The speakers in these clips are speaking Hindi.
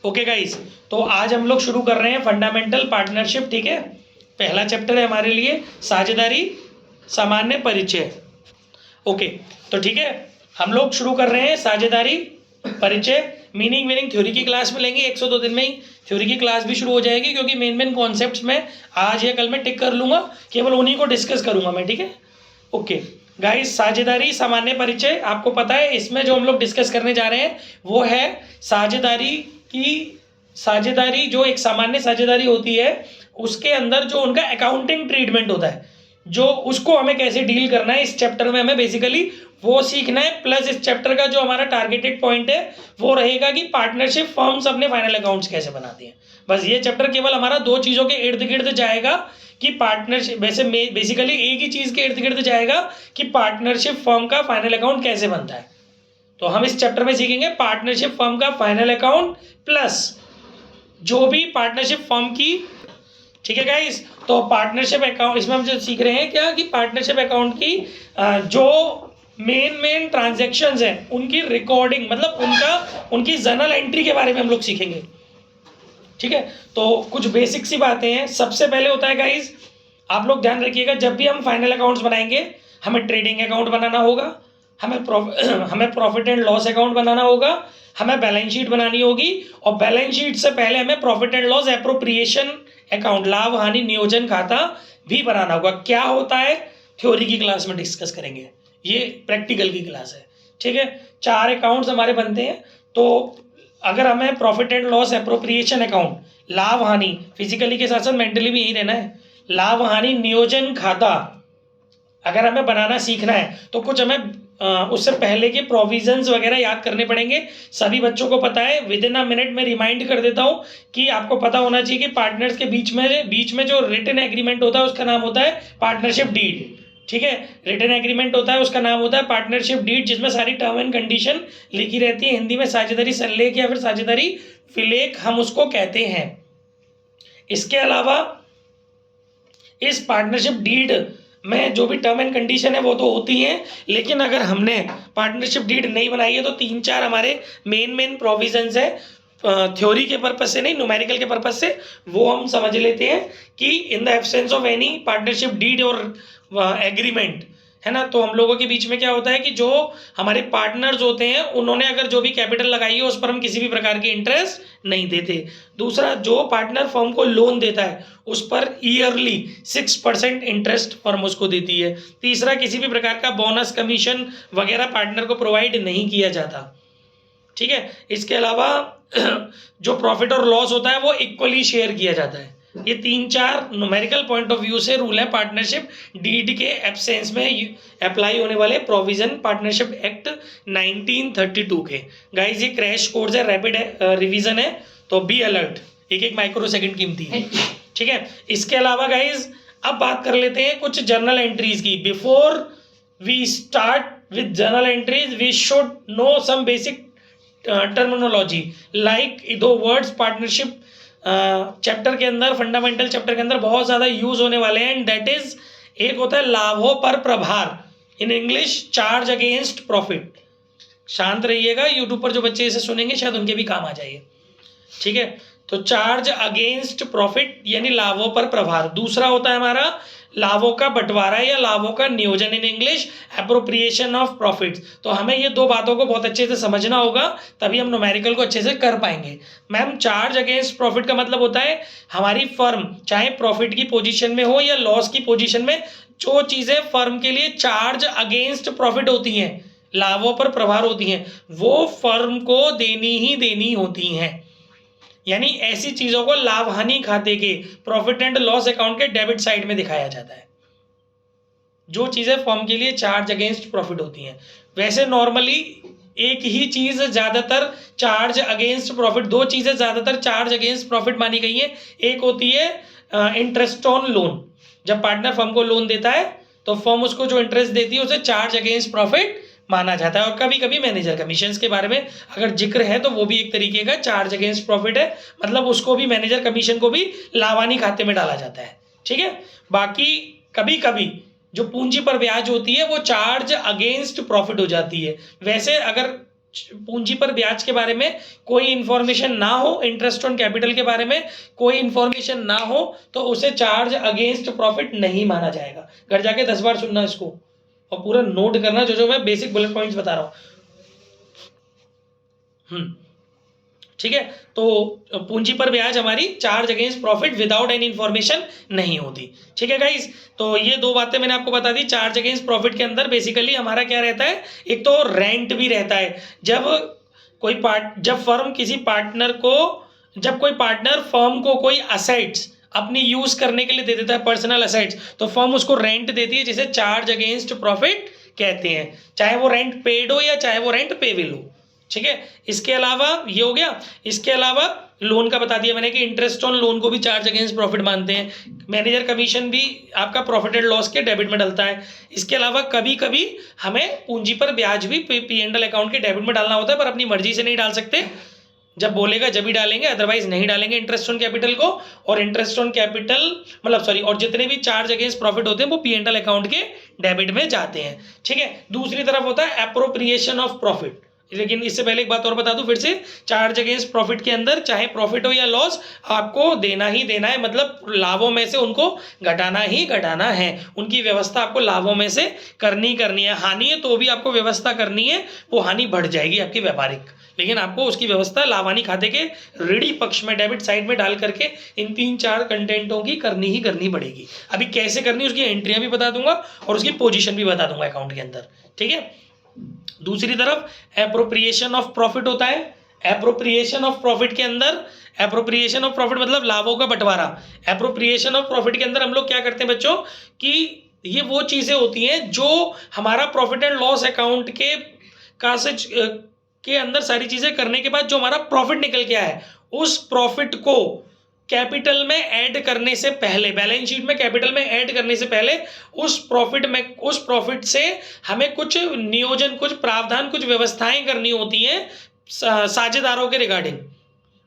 ओके गाइस, तो आज हम लोग शुरू कर रहे हैं फंडामेंटल पार्टनरशिप। ठीक है, पहला चैप्टर है हमारे लिए साझेदारी सामान्य परिचय। ओके, तो ठीक है, हम लोग शुरू कर रहे हैं साझेदारी परिचय। मीनिंग थ्योरी की क्लास में लेंगे, 102 दिन में ही थ्योरी की क्लास भी शुरू हो जाएगी, क्योंकि मेन कॉन्सेप्ट्स में आज या कल में टिक कर लूँगा, केवल उन्हीं को डिस्कस करूँगा मैं। ठीक है, ओके गाइस, साझेदारी सामान्य परिचय आपको पता है, इसमें जो हम लोग डिस्कस करने जा रहे हैं वो है साझेदारी जो एक सामान्य साझेदारी होती है, उसके अंदर जो उनका अकाउंटिंग ट्रीटमेंट होता है, जो उसको हमें कैसे डील करना है, इस चैप्टर में हमें बेसिकली वो सीखना है। प्लस इस चैप्टर का जो हमारा टारगेटेड पॉइंट है वो रहेगा कि पार्टनरशिप फर्म्स अपने फाइनल अकाउंट्स कैसे बनाती हैं। बस ये चैप्टर केवल हमारा दो चीज़ों के इर्द गिर्द जाएगा कि पार्टनरशिप, वैसे बेसिकली एक ही चीज़ के इर्द गिर्द जाएगा कि पार्टनरशिप फर्म का फाइनल अकाउंट कैसे बनता है। तो हम इस चैप्टर में सीखेंगे पार्टनरशिप फर्म का फाइनल अकाउंट प्लस जो भी पार्टनरशिप फर्म की। ठीक है गाइस, तो पार्टनरशिप अकाउंट इसमें हम जो सीख रहे हैं क्या कि पार्टनरशिप अकाउंट की जो मेन ट्रांजैक्शंस हैं उनकी रिकॉर्डिंग, मतलब उनकी जर्नल एंट्री के बारे में हम लोग सीखेंगे। ठीक है, तो कुछ बेसिक सी बातें हैं। सबसे पहले होता है गाइस, आप लोग ध्यान रखिएगा, जब भी हम फाइनल अकाउंट्स बनाएंगे हमें ट्रेडिंग अकाउंट बनाना होगा, हमें प्रॉफिट एंड लॉस अकाउंट बनाना होगा, हमें बैलेंस शीट बनानी होगी, और बैलेंस शीट से पहले हमें profit and loss appropriation account, लाभ हानि नियोजन खाता भी बनाना होगा। क्या होता है थ्योरी की क्लास में डिस्कस करेंगे, ये प्रैक्टिकल की क्लास है। ठीक है, 4 अकाउंट्स हमारे बनते हैं। तो अगर हमें profit and loss appropriation account, लाभ हानि, फिजिकली के साथ साथ मेंटली भी यही रहना है, लाभ हानि नियोजन खाता अगर हमें बनाना सीखना है तो कुछ हमें उससे पहले के प्रोविजंस वगैरह याद करने पड़ेंगे। सभी बच्चों को पता है, विद इन अ मिनट में रिमाइंड कर देता हूँ कि आपको पता होना चाहिए कि पार्टनर्स के बीच में जो रिटन एग्रीमेंट होता है उसका नाम होता है पार्टनरशिप डीड। ठीक है, रिटन एग्रीमेंट होता है उसका नाम होता है पार्टनरशिप डीड, जिसमें सारी टर्म एंड कंडीशन लिखी रहती है। हिंदी में साझेदारी संलेख या फिर साझेदारी विलेख हम उसको कहते हैं। इसके अलावा इस पार्टनरशिप डीड में जो भी टर्म एंड कंडीशन है वो तो होती हैं, लेकिन अगर हमने पार्टनरशिप डीड नहीं बनाई है तो 3-4 हमारे मेन प्रोविजंस है, थ्योरी के पर्पज से नहीं, न्यूमेरिकल के पर्पज से, वो हम समझ लेते हैं कि in the absence of any partnership deed और एग्रीमेंट, है ना, तो हम लोगों के बीच में क्या होता है कि जो हमारे पार्टनर्स होते हैं उन्होंने अगर जो भी कैपिटल लगाई है उस पर हम किसी भी प्रकार की इंटरेस्ट नहीं देते। दूसरा, जो पार्टनर फर्म को लोन देता है उस पर ईयरली 6% इंटरेस्ट फर्म उसको देती है। तीसरा, किसी भी प्रकार का बोनस कमीशन वगैरह पार्टनर को प्रोवाइड नहीं किया जाता। ठीक है, इसके अलावा जो प्रॉफिट और लॉस होता है वो इक्वली शेयर किया जाता है। ये 3-4 न्यूमेरिकल पॉइंट ऑफ व्यू से रूल है पार्टनरशिप डीड के एब्सेंस में अप्लाई होने वाले प्रोविजन पार्टनरशिप एक्ट 1932 के। गाइस, ये क्रैश कोर्स है, रैपिड रिवीजन है, तो बी अलर्ट, एक माइक्रो सेकंड कीमती है। ठीक है, इसके अलावा गाइस अब बात कर लेते हैं कुछ जर्नल एंट्रीज की। Before we start with journal entries we should know some basic terminology, like दो वर्ड्स पार्टनरशिप चैप्टर के अंदर, फंडामेंटल चैप्टर के अंदर बहुत ज़्यादा यूज होने वाले हैं, एंड दैट इज, एक होता है लाभों पर प्रभार, in English charge against profit. शांत रहिएगा, यूट्यूब पर जो बच्चे इसे सुनेंगे शायद उनके भी काम आ जाइए। ठीक है, तो चार्ज अगेंस्ट प्रॉफिट यानी लाभों पर प्रभार। दूसरा होता है हमारा लाभों का बंटवारा या लाभों का नियोजन, in English appropriation of profits. तो हमें ये दो बातों को बहुत अच्छे से समझना होगा, तभी हम न्यूमेरिकल को अच्छे से कर पाएंगे। मैम, चार्ज अगेंस्ट प्रॉफिट का मतलब होता है हमारी फर्म चाहे प्रॉफिट की पोजीशन में हो या लॉस की पोजीशन में, जो चीज़ें फर्म के लिए चार्ज अगेंस्ट प्रॉफिट होती हैं, लाभों पर प्रभार होती हैं, वो फर्म को देनी ही देनी होती हैं। यानी ऐसी चीज़ों को लाभ हानि खाते के, प्रॉफिट एंड लॉस अकाउंट के डेबिट साइड में दिखाया जाता है, जो चीज़ें फर्म के लिए चार्ज अगेंस्ट प्रॉफिट होती हैं। वैसे नॉर्मली एक ही चीज़ ज़्यादातर चार्ज अगेंस्ट प्रॉफिट, दो चीज़ें ज़्यादातर चार्ज अगेंस्ट प्रॉफिट मानी गई हैं। एक होती है इंटरेस्ट ऑन लोन, जब पार्टनर फर्म को लोन देता है तो फर्म उसको जो इंटरेस्ट देती है उसे चार्ज अगेंस्ट प्रॉफिट माना जाता है। और कभी कभी मैनेजर कमीशंस के बारे में अगर जिक्र है तो वो भी एक तरीके का चार्ज अगेंस्ट प्रॉफिट है, मतलब उसको भी, मैनेजर कमीशन को भी लाभानी खाते में डाला जाता है। ठीक है, बाकी कभी कभी जो पूंजी पर ब्याज होती है वो चार्ज अगेंस्ट प्रॉफिट हो जाती है। वैसे अगर पूंजी पर ब्याज के बारे में कोई इंफॉर्मेशन ना हो, इंटरेस्ट ऑन कैपिटल के बारे में कोई इंफॉर्मेशन ना हो, तो उसे चार्ज अगेंस्ट प्रॉफिट नहीं माना जाएगा। घर जाके 10 बार सुनना इसको और पूरा नोट करना जो जो मैं बेसिक बुलेट पॉइंट्स बता रहा हूँ। ठीक है, तो पूंजी पर ब्याज हमारी charge against profit without any information नहीं होती। ठीक है गाइस, तो ये दो बातें मैंने आपको बता दी। चार्ज अगेंस्ट प्रॉफिट के अंदर बेसिकली हमारा क्या रहता है, एक तो रेंट भी रहता है। जब कोई पार्टनर फर्म को कोई असेट्स अपनी यूज करने के लिए दे देता है, पर्सनल असेट्स, तो फर्म उसको रेंट देती है, जिसे चार्ज अगेंस्ट प्रॉफिट कहते हैं, चाहे वो रेंट पेड हो या चाहे वो रेंट पेबल हो। ठीक है, इसके अलावा ये हो गया। इसके अलावा लोन का बता दिया मैंने कि इंटरेस्ट ऑन लोन को भी चार्ज अगेंस्ट प्रॉफिट मानते हैं। मैनेजर कमीशन भी आपका प्रॉफिट एंड लॉस के डेबिट में डलता है। इसके अलावा कभी कभी हमें पूंजी पर ब्याज भी P&L अकाउंट के डेबिट में डालना होता है, पर अपनी मर्जी से नहीं डाल सकते। जब बोलेगा जब ही डालेंगे, अदरवाइज नहीं डालेंगे इंटरेस्ट ऑन कैपिटल को। और इंटरेस्ट ऑन कैपिटल और जितने भी चार्ज अगेंस्ट प्रॉफिट होते हैं वो P&L अकाउंट के डेबिट में जाते हैं। ठीक है, दूसरी तरफ होता है एप्रोप्रिएशन ऑफ प्रॉफिट। लेकिन इससे पहले एक बात और बता दूं फिर से, चार्ज अगेंस्ट प्रॉफिट के अंदर चाहे प्रॉफिट हो या लॉस, आपको देना ही देना है, मतलब लाभों में से उनको घटाना ही घटाना है। उनकी व्यवस्था आपको लाभों में से करनी है। हानि है तो भी आपको व्यवस्था करनी है, वो हानि बढ़ जाएगी आपकी व्यापारिक, लेकिन आपको उसकी व्यवस्था लाभानी खाते के ऋणी पक्ष में डेबिट साइड में डाल करके इन 3-4 कंटेंटों की करनी ही करनी पड़ेगी। अभी कैसे करनी उसकी एंट्रियां भी बता दूंगा और उसकी पोजीशन भी बता दूंगा अकाउंट के अंदर। ठीक है, दूसरी तरफ एप्रोप्रिएशन ऑफ प्रॉफिट होता है। एप्रोप्रिएशन ऑफ प्रॉफिट के अंदर, एप्रोप्रिएशन ऑफ प्रॉफिट मतलब लाभों का बंटवारा। एप्रोप्रिएशन ऑफ प्रॉफिट के अंदर हम लोग क्या करते हैं बच्चों, कि ये वो चीजें होती हैं जो हमारा प्रॉफिट एंड लॉस अकाउंट के अंदर सारी चीजें करने के बाद जो हमारा प्रॉफिट निकल के आया है, उस प्रॉफिट को कैपिटल में ऐड करने से पहले, बैलेंस शीट में कैपिटल में ऐड करने से पहले उस प्रॉफिट से हमें कुछ नियोजन, कुछ प्रावधान, कुछ व्यवस्थाएं करनी होती हैं साझेदारों के रिगार्डिंग।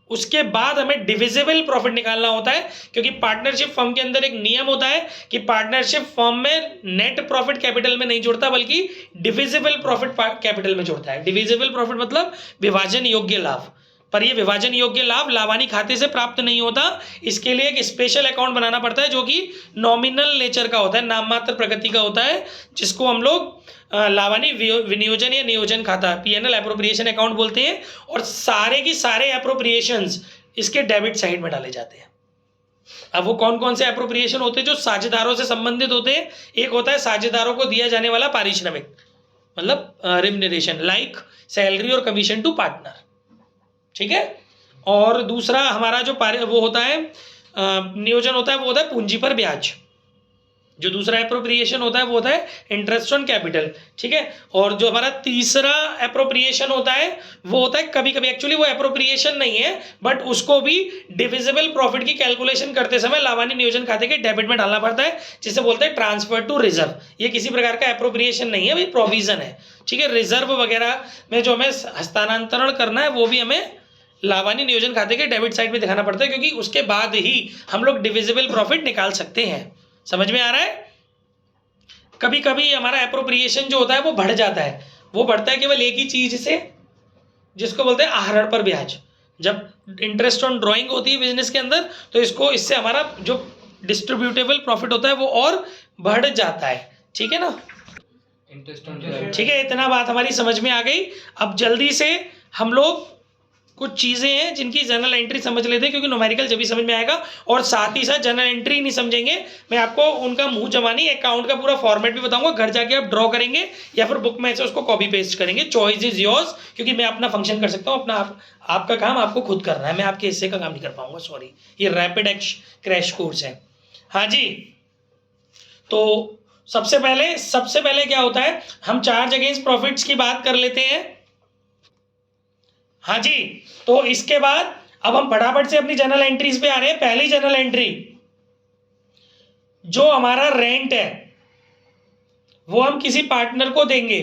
उसके बाद हमें डिविजिबल प्रॉफिट निकालना होता है, क्योंकि पार्टनरशिप फर्म के अंदर एक नियम होता है कि पार्टनरशिप फर्म में नेट प्रॉफिट कैपिटल में नहीं जुड़ता, बल्कि डिविजिबल प्रॉफिट कैपिटल में जुड़ता है। डिविजिबल प्रॉफिट मतलब विभाजन योग्य लाभ, पर यह विभाजन योग्य लाभ लाभानी खाते से प्राप्त नहीं होता। इसके लिए एक स्पेशल अकाउंट बनाना पड़ता है जो कि नॉमिनल नेचर का होता है, नाम मात्र प्रगति का होता है, जिसको हम लोग लाभानी विनियोजन या नियोजन खाता, P&L एप्रोप्रिएशन अकाउंट बोलते हैं। और सारे की सारे एप्रोप्रिएशंस इसके डेबिट साइड में डाले जाते हैं। अब वो कौन कौन से एप्रोप्रिएशन होते हैं जो साझेदारों से संबंधित होते हैं। एक होता है साझेदारों को दिया जाने वाला पारिश्रमिक, मतलब रेम्युनरेशन, लाइक सैलरी और कमीशन टू पार्टनर। ठीक है, और दूसरा हमारा जो वो होता है नियोजन होता है, वो होता है पूंजी पर ब्याज। जो दूसरा एप्रोप्रिएशन होता है वो होता है इंटरेस्ट ऑन कैपिटल। ठीक है, और जो हमारा तीसरा एप्रोप्रिएशन होता है वो होता है कभी कभी, एक्चुअली वो एप्रोप्रिएशन नहीं है, बट उसको भी डिविजिबल प्रॉफिट की कैलकुलेशन करते समय लाभानी नियोजन खाते के डेबिट में डालना पड़ता है, जिसे बोलते हैं ट्रांसफर टू रिजर्व। ये किसी प्रकार का एप्रोप्रिएशन नहीं है, भाई प्रोविजन है। ठीक है, रिजर्व वगैरह में जो हमें हस्तांतरण करना है वो भी हमें लाभानी नियोजन खाते के डेबिट साइड में दिखाना पड़ता है, क्योंकि उसके बाद ही हम लोग डिविजिबल प्रॉफिट निकाल सकते हैं। समझ में आ रहा है। कभी कभी हमारा एप्रोप्रिएशन जो होता है वो बढ़ जाता है, वो बढ़ता है केवल एक ही चीज से, जिसको बोलते हैं आहरण पर ब्याज। जब इंटरेस्ट ऑन ड्राइंग होती है बिजनेस के अंदर, तो इससे हमारा जो डिस्ट्रीब्यूटेबल प्रॉफिट होता है वो और बढ़ जाता है। ठीक है ना, ठीक है, इतना बात हमारी समझ में आ गई। अब जल्दी से हम लोग कुछ चीज़ें हैं जिनकी जनरल एंट्री समझ लेते हैं, क्योंकि न्यूमेरिकल जब भी समझ में आएगा, और साथ ही साथ जनरल एंट्री नहीं समझेंगे, मैं आपको उनका मुंह जबानी अकाउंट का पूरा फॉर्मेट भी बताऊंगा। घर जाके आप ड्रॉ करेंगे या फिर बुक में से उसको कॉपी पेस्ट करेंगे, चॉइस इज योर्स, क्योंकि मैं अपना फंक्शन कर सकता हूँ, अपना आपका काम आपको खुद करना है, मैं आपके हिस्से का काम नहीं कर पाऊंगा, सॉरी। ये रैपिड क्रैश कोर्स है। हाँ जी, तो सबसे पहले क्या होता है, हम चार्ज अगेंस्ट प्रॉफिट्स की बात कर लेते हैं। हाँ जी, तो इसके बाद अब हम फटाफट से अपनी जनरल एंट्रीज पे आ रहे हैं। पहली जनरल एंट्री, जो हमारा रेंट है वो हम किसी पार्टनर को देंगे,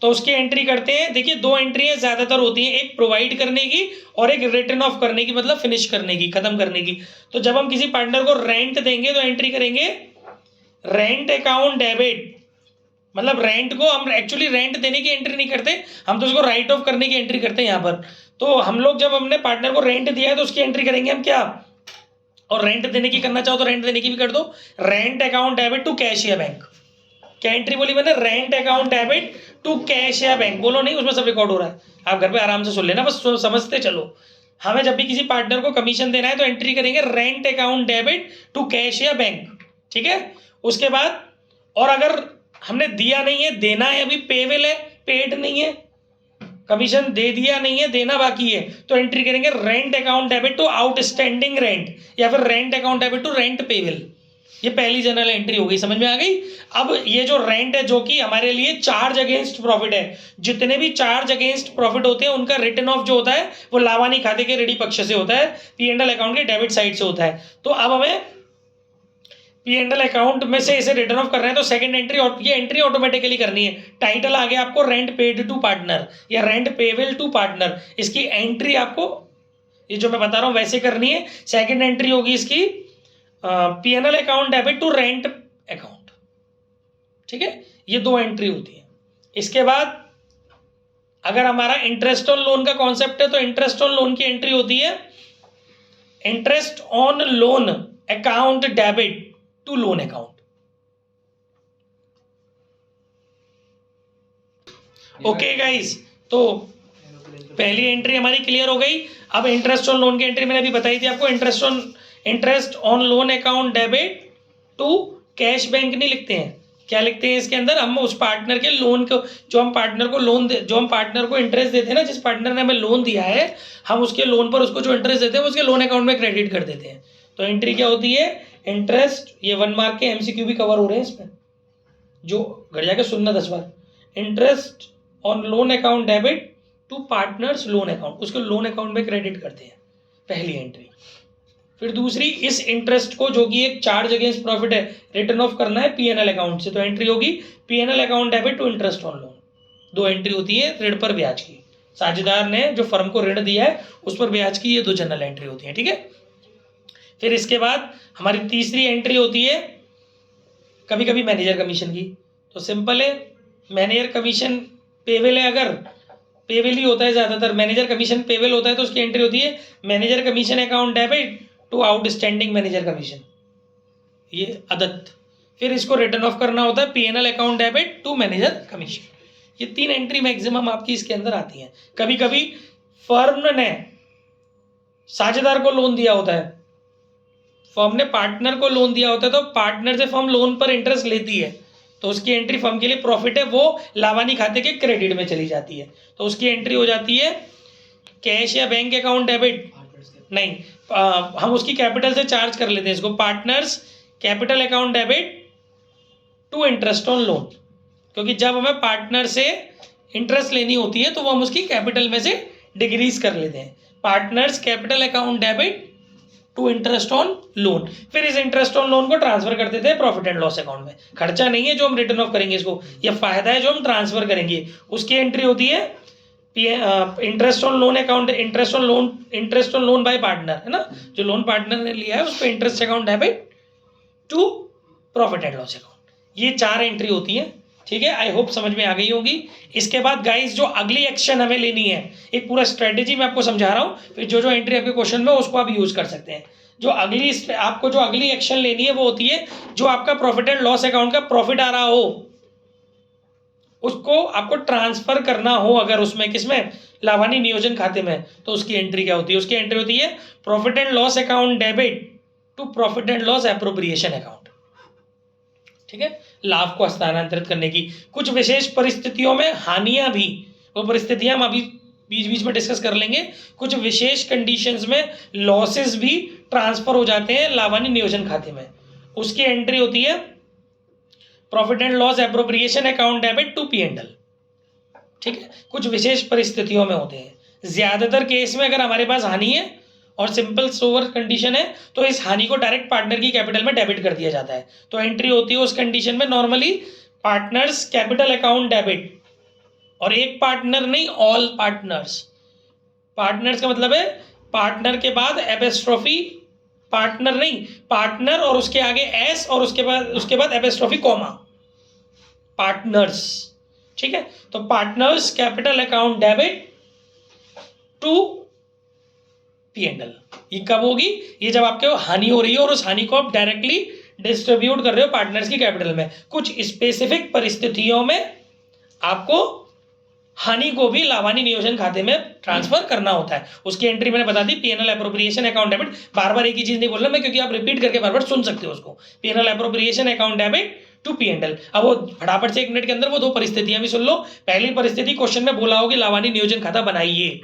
तो उसकी एंट्री करते हैं। देखिए, दो एंट्रियां ज्यादातर होती हैं, एक प्रोवाइड करने की और एक रिटर्न ऑफ करने की, मतलब फिनिश करने की, खत्म करने की। तो जब हम किसी पार्टनर को रेंट देंगे तो एंट्री करेंगे रेंट अकाउंट डेबिट, मतलब रेंट को हम एक्चुअली रेंट देने की एंट्री नहीं करते, हम तो उसको राइट ऑफ करने की एंट्री करते हैं यहाँ पर। तो हम लोग जब हमने पार्टनर को रेंट दिया है तो उसकी एंट्री करेंगे हम क्या, और रेंट देने की करना चाहो तो रेंट देने की भी कर दो। Rent account debit to cash या बैंक, क्या एंट्री बोली मैंने, rent account debit to cash या बैंक। बोलो नहीं, उसमें सब रिकॉर्ड हो रहा है, आप घर पे आराम से सुन लेना, बस समझते चलो। हमें जब भी किसी पार्टनर को कमीशन देना है तो एंट्री करेंगे rent account debit to cash या बैंक, ठीक है। उसके बाद और अगर हमने दिया नहीं है, देना है, अभी पेवेल है, पेड नहीं है, कमीशन दे दिया नहीं है, देना बाकी है, तो एंट्री करेंगे rent account debit to outstanding rent या फिर rent account debit to rent payable. ये पहली जनरल एंट्री हो गई, समझ में आ गई। अब ये जो रेंट है जो कि हमारे लिए चार्ज अगेंस्ट प्रॉफिट है, जितने भी चार्ज अगेंस्ट प्रॉफिट होते हैं उनका रिटर्न ऑफ जो होता है वो लावानी खाते के रेडी पक्ष से होता है, P&L अकाउंट के डेबिट साइड से होता है। तो अब हमें P&L अकाउंट में से इसे रिटर्न ऑफ कर रहे हैं तो सेकंड एंट्री, और ये एंट्री ऑटोमेटिकली करनी है। टाइटल आ गया आपको रेंट पेड टू पार्टनर या रेंट पेवेल टू पार्टनर, इसकी एंट्री आपको ये जो मैं बता रहा हूँ वैसे करनी है। सेकंड एंट्री होगी इसकी P&L account debit to rent account, ठीक है। ये दो एंट्री होती है। इसके बाद अगर हमारा इंटरेस्ट ऑन लोन का कॉन्सेप्ट है तो इंटरेस्ट ऑन लोन की एंट्री होती है interest on loan account debit to loan account. Okay guys, तो पहली एंट्री हमारी क्लियर हो गई। अब इंटरेस्ट ऑन लोन की एंट्री मैंने अभी बताई थी आपको, interest on loan account debit to cash bank नहीं लिखते हैं, क्या लिखते हैं इसके अंदर, हम उस पार्टनर के लोन को, जो हम पार्टनर को इंटरेस्ट देते हैं ना, जिस पार्टनर ने हमें लोन दिया है, हम उसके लोन पर उसको जो इंटरेस्ट देते हैं उसके लोन अकाउंट में क्रेडिट कर देते हैं। तो एंट्री क्या होती है, इंटरेस्ट, ये 1 मार्क के MCQ भी कवर हो रहे हैं इसमें, जो घर जाके सुनना 10 बार। Interest on loan account debit to partners loan account, उसके लोन अकाउंट में क्रेडिट करते हैं, पहली एंट्री। फिर दूसरी, इस इंटरेस्ट को जो कि एक चार्ज अगेंस्ट प्रॉफिट है रिटर्न ऑफ करना है P&L अकाउंट से, तो एंट्री होगी P&L account debit to interest on loan. दो एंट्री होती है ऋण पर ब्याज की, साझेदार ने जो फर्म को ऋण दिया है उस पर ब्याज की, ये दो जनरल एंट्री होती है, ठीक है। फिर इसके बाद हमारी तीसरी एंट्री होती है कभी कभी मैनेजर कमीशन की। तो सिंपल है, मैनेजर कमीशन पेवेल है, अगर पेवेल ही होता है ज़्यादातर, मैनेजर कमीशन पेवेल होता है तो उसकी एंट्री होती है manager commission account debit to outstanding manager commission, ये अदत्त। फिर इसको रिटर्न ऑफ करना होता है P&L account debit to manager commission. ये 3 एंट्री मैक्सिमम आपकी इसके अंदर आती हैं। कभी कभी फर्म ने साझेदार को लोन दिया होता है, फर्म ने पार्टनर को लोन दिया होता है, तो पार्टनर से फर्म लोन पर इंटरेस्ट लेती है, तो उसकी एंट्री फर्म के लिए प्रॉफिट है, वो लावानी खाते के क्रेडिट में चली जाती है, तो उसकी एंट्री हो जाती है कैश या बैंक अकाउंट डेबिट, नहीं हम उसकी कैपिटल से चार्ज कर लेते हैं इसको, partners capital account debit to interest on loan, क्योंकि जब हमें पार्टनर से इंटरेस्ट लेनी होती है तो वो हम उसकी कैपिटल में से डिक्रीज कर लेते हैं, partners capital account debit to interest on loan. फिर इस इंटरेस्ट ऑन लोन को ट्रांसफर कर देते हैं प्रॉफिट एंड लॉस अकाउंट में। खर्चा नहीं है जो हम रिटर्न ऑफ करेंगे इसको, यह फायदा है जो हम ट्रांसफर करेंगे, उसकी एंट्री होती है interest on loan account, interest on loan by partner, है ना, जो लोन पार्टनर ने लिया है उस पर interest account debit to profit and loss account. ये 4 एंट्री होती है, ठीक है। आई होप समझ में आ गई होगी। इसके बाद गाइस जो अगली एक्शन हमें लेनी है, एक पूरा स्ट्रेटेजी मैं आपको समझा रहा हूँ, फिर जो एंट्री आपके क्वेश्चन में उसको आप यूज कर सकते हैं। जो अगली एक्शन लेनी है वो होती है जो आपका प्रॉफिट एंड लॉस अकाउंट का प्रॉफिट आ रहा हो उसको आपको ट्रांसफर करना हो, अगर उसमें किसमें, लाभानी नियोजन खाते में, तो उसकी एंट्री क्या होती है, उसकी एंट्री होती है profit and loss account debit to profit and loss appropriation account, ठीक है। लाभ को हस्तांतरित करने की कुछ विशेष परिस्थितियों में हानियां भी, वो परिस्थितियां हम अभी बीच बीच में डिस्कस कर लेंगे, कुछ विशेष कंडीशंस में लॉसेस भी ट्रांसफर हो जाते हैं लाभानी नियोजन खाते में, उसकी एंट्री होती है profit and loss appropriation account debit to P&L, ठीक है। कुछ विशेष परिस्थितियों में होते हैं, ज्यादातर केस में अगर हमारे पास हानि है और सिंपल सोवर कंडीशन है तो इस हानि को डायरेक्ट पार्टनर की कैपिटल में डेबिट कर दिया जाता है, तो एंट्री होती है उस कंडीशन में normally partners capital account debit, और एक पार्टनर नहीं, ऑल पार्टनर्स। पार्टनर्स का मतलब है पार्टनर के बाद एपेस्ट्रोफी, पार्टनर नहीं, पार्टनर और उसके आगे एस और उसके बाद एपेस्ट्रोफी कॉमा, पार्टनर्स, ठीक है। तो partners capital account debit to P&L, ये कब होगी? ये जब आपके हानि हो रही है और उस हानि को आप डायरेक्टली डिस्ट्रीब्यूट कर रहे हो पार्टनर्स की कैपिटल में। कुछ स्पेसिफिक परिस्थितियों में आपको हानि को भी लाभानी नियोजन खाते में ट्रांसफर करना होता है। उसकी एंट्री मैंने बता दी, P&L एप्रोप्रिएशन अकाउंट डेबिट। बार बार एक ही चीज नहीं बोल रहा मैं, क्योंकि आप रिपीट करके बार बार सुन सकते हो उसको। P&L appropriation account debit to P&L। अब वो फटाफट से 1 मिनट के अंदर वो 2 परिस्थितियां भी सुन लो। पहली परिस्थिति क्वेश्चन में बोला होगी लाभानी नियोजन खाता बनाइए,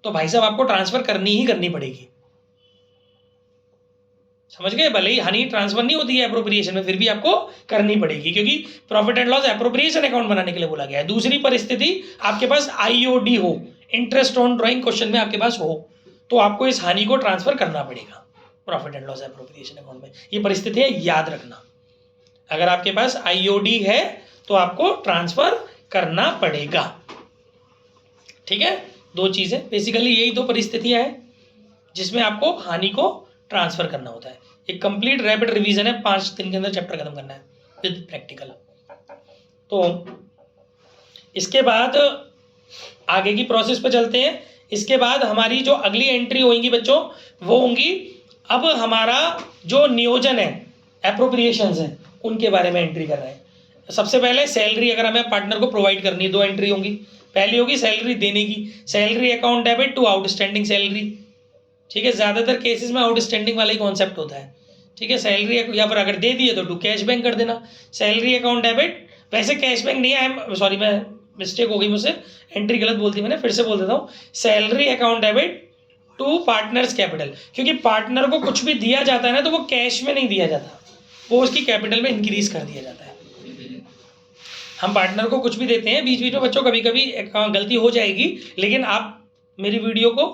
तो भाई साहब आपको ट्रांसफर करनी ही करनी पड़ेगी, समझ गए? भले ही हानि ट्रांसफर नहीं होती है एप्रोप्रिएशन में, फिर भी आपको करनी पड़ेगी, क्योंकि profit and loss appropriation account बनाने के लिए बोला गया है। दूसरी परिस्थिति आपके पास IOD हो, इंटरेस्ट ऑन ड्राइंग क्वेश्चन में आपके पास हो, तो आपको इस हानि को ट्रांसफर करना पड़ेगा profit and loss appropriation account में। ये परिस्थिति है, याद रखना। अगर आपके पास IOD है तो आपको ट्रांसफर करना पड़ेगा, ठीक है। 2 चीजें बेसिकली, यही 2 परिस्थितियां हैं जिसमें आपको हानि को ट्रांसफर करना होता है। एक कंप्लीट रैपिड रिवीजन है, 5 दिन के अंदर चैप्टर खत्म करना है विद प्रैक्टिकल। तो इसके बाद आगे की प्रोसेस पे चलते हैं। इसके बाद हमारी जो अगली एंट्री होंगी बच्चों, वो होंगी अब हमारा जो नियोजन है, एप्रोप्रिएशंस है, उनके बारे में एंट्री कर रहे हैं। सबसे पहले सैलरी अगर हमें पार्टनर को प्रोवाइड करनी है, 2 एंट्री होंगी। पहली होगी सैलरी देने की, salary account debit to outstanding salary, ठीक है। ज्यादातर केसेस में आउटस्टैंडिंग वाला ही कॉन्सेप्ट होता है, ठीक है। सैलरी या फिर अगर दे दिए तो टू कैश बैंक कर देना। सैलरी अकाउंट डेबिट, वैसे कैश बैंक नहीं है, सॉरी मैं मिस्टेक हो गई मुझसे, एंट्री गलत बोलती मैंने, फिर से बोल देता हूँ। Salary account debit to partners capital, क्योंकि पार्टनर को कुछ भी दिया जाता है ना तो वो कैश में नहीं दिया जाता, वो उसकी कैपिटल में इंक्रीज कर दिया जाता है। हम पार्टनर को कुछ भी देते हैं, बीच बीच में बच्चों कभी कभी गलती हो जाएगी, लेकिन आप मेरी वीडियो को